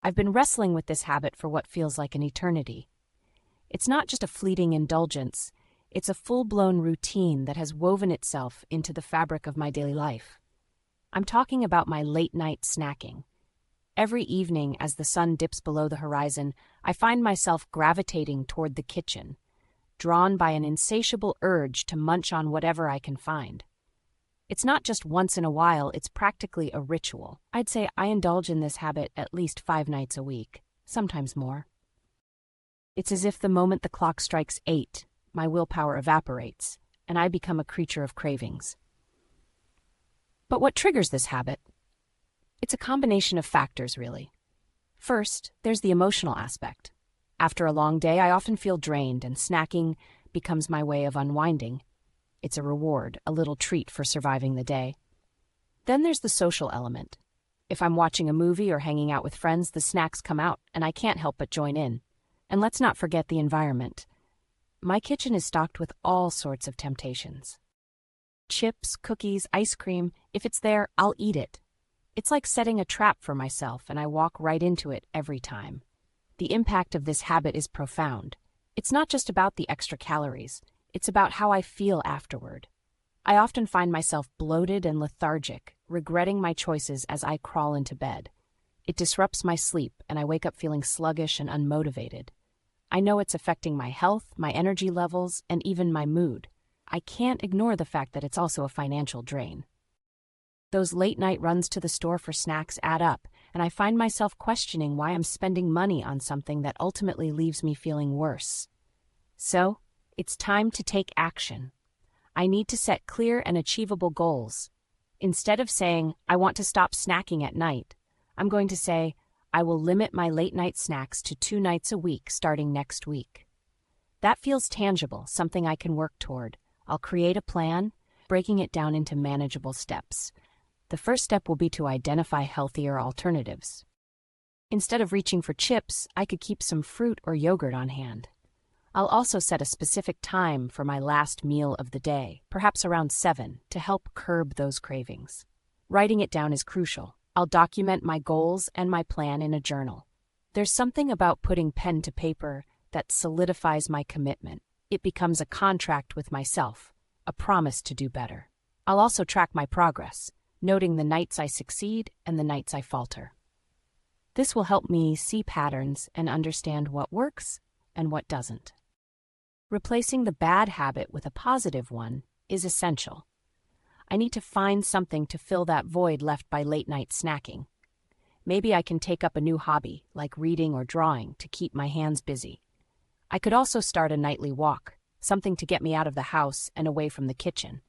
I've been wrestling with this habit for what feels like an eternity. It's not just a fleeting indulgence, it's a full-blown routine that has woven itself into the fabric of my daily life. I'm talking about my late-night snacking. Every evening as the sun dips below the horizon, I find myself gravitating toward the kitchen, drawn by an insatiable urge to munch on whatever I can find. It's not just once in a while, it's practically a ritual. I'd say I indulge in this habit at least 5 nights a week, sometimes more. It's as if the moment the clock strikes 8, my willpower evaporates, and I become a creature of cravings. But what triggers this habit? It's a combination of factors, really. First, there's the emotional aspect. After a long day, I often feel drained, and snacking becomes my way of unwinding. It's a reward, a little treat for surviving the day. Then there's the social element. If I'm watching a movie or hanging out with friends, the snacks come out, and I can't help but join in. And let's not forget the environment. My kitchen is stocked with all sorts of temptations. Chips, cookies, ice cream, if it's there, I'll eat it. It's like setting a trap for myself, and I walk right into it every time. The impact of this habit is profound. It's not just about the extra calories. It's about how I feel afterward. I often find myself bloated and lethargic, regretting my choices as I crawl into bed. It disrupts my sleep, and I wake up feeling sluggish and unmotivated. I know it's affecting my health, my energy levels, and even my mood. I can't ignore the fact that it's also a financial drain. Those late-night runs to the store for snacks add up, and I find myself questioning why I'm spending money on something that ultimately leaves me feeling worse. So, it's time to take action. I need to set clear and achievable goals. Instead of saying, I want to stop snacking at night, I'm going to say, I will limit my late-night snacks to 2 nights a week starting next week. That feels tangible, something I can work toward. I'll create a plan, breaking it down into manageable steps. The first step will be to identify healthier alternatives. Instead of reaching for chips, I could keep some fruit or yogurt on hand. I'll also set a specific time for my last meal of the day, perhaps around 7, to help curb those cravings. Writing it down is crucial. I'll document my goals and my plan in a journal. There's something about putting pen to paper that solidifies my commitment. It becomes a contract with myself, a promise to do better. I'll also track my progress, noting the nights I succeed and the nights I falter. This will help me see patterns and understand what works and what doesn't. Replacing the bad habit with a positive one is essential. I need to find something to fill that void left by late-night snacking. Maybe I can take up a new hobby, like reading or drawing, to keep my hands busy. I could also start a nightly walk, something to get me out of the house and away from the kitchen.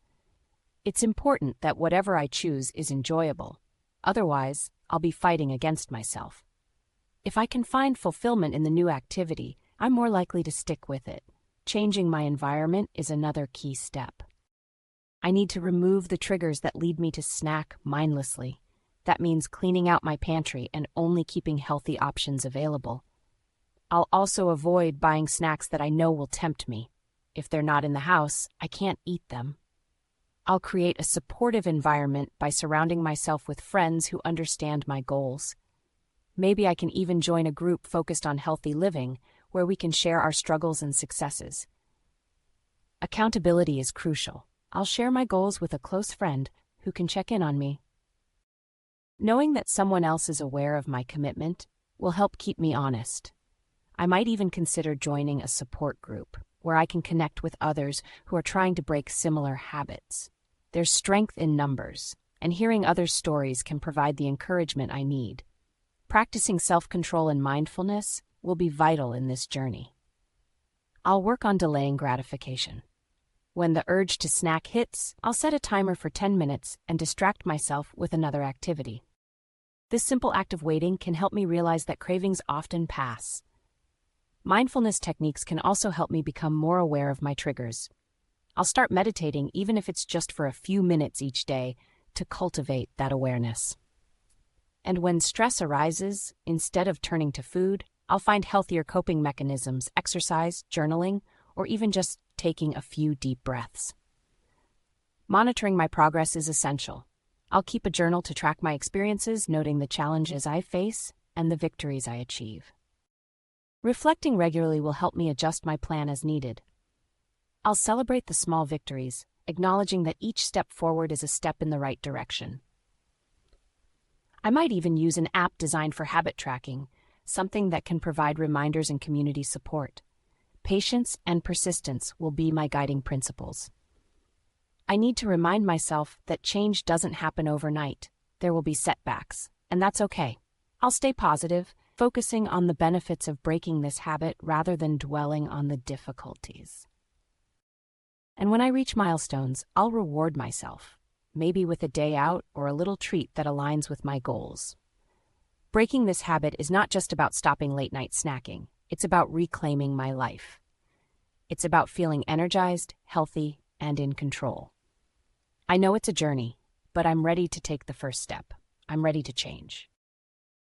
It's important that whatever I choose is enjoyable. Otherwise, I'll be fighting against myself. If I can find fulfillment in the new activity, I'm more likely to stick with it. Changing my environment is another key step. I need to remove the triggers that lead me to snack mindlessly. That means cleaning out my pantry and only keeping healthy options available. I'll also avoid buying snacks that I know will tempt me. If they're not in the house, I can't eat them. I'll create a supportive environment by surrounding myself with friends who understand my goals. Maybe I can even join a group focused on healthy living, where we can share our struggles and successes. Accountability is crucial. I'll share my goals with a close friend who can check in on me. Knowing that someone else is aware of my commitment will help keep me honest. I might even consider joining a support group where I can connect with others who are trying to break similar habits. There's strength in numbers, and hearing others' stories can provide the encouragement I need. Practicing self-control and mindfulness will be vital in this journey. I'll work on delaying gratification. When the urge to snack hits, I'll set a timer for 10 minutes and distract myself with another activity. This simple act of waiting can help me realize that cravings often pass. Mindfulness techniques can also help me become more aware of my triggers. I'll start meditating even if it's just for a few minutes each day to cultivate that awareness. And when stress arises, instead of turning to food, I'll find healthier coping mechanisms, exercise, journaling, or even just taking a few deep breaths. Monitoring my progress is essential. I'll keep a journal to track my experiences, noting the challenges I face and the victories I achieve. Reflecting regularly will help me adjust my plan as needed. I'll celebrate the small victories, acknowledging that each step forward is a step in the right direction. I might even use an app designed for habit tracking, something that can provide reminders and community support. Patience and persistence will be my guiding principles. I need to remind myself that change doesn't happen overnight. There will be setbacks, and that's okay. I'll stay positive, focusing on the benefits of breaking this habit rather than dwelling on the difficulties. And when I reach milestones, I'll reward myself, maybe with a day out or a little treat that aligns with my goals. Breaking this habit is not just about stopping late-night snacking. It's about reclaiming my life. It's about feeling energized, healthy, and in control. I know it's a journey, but I'm ready to take the first step. I'm ready to change.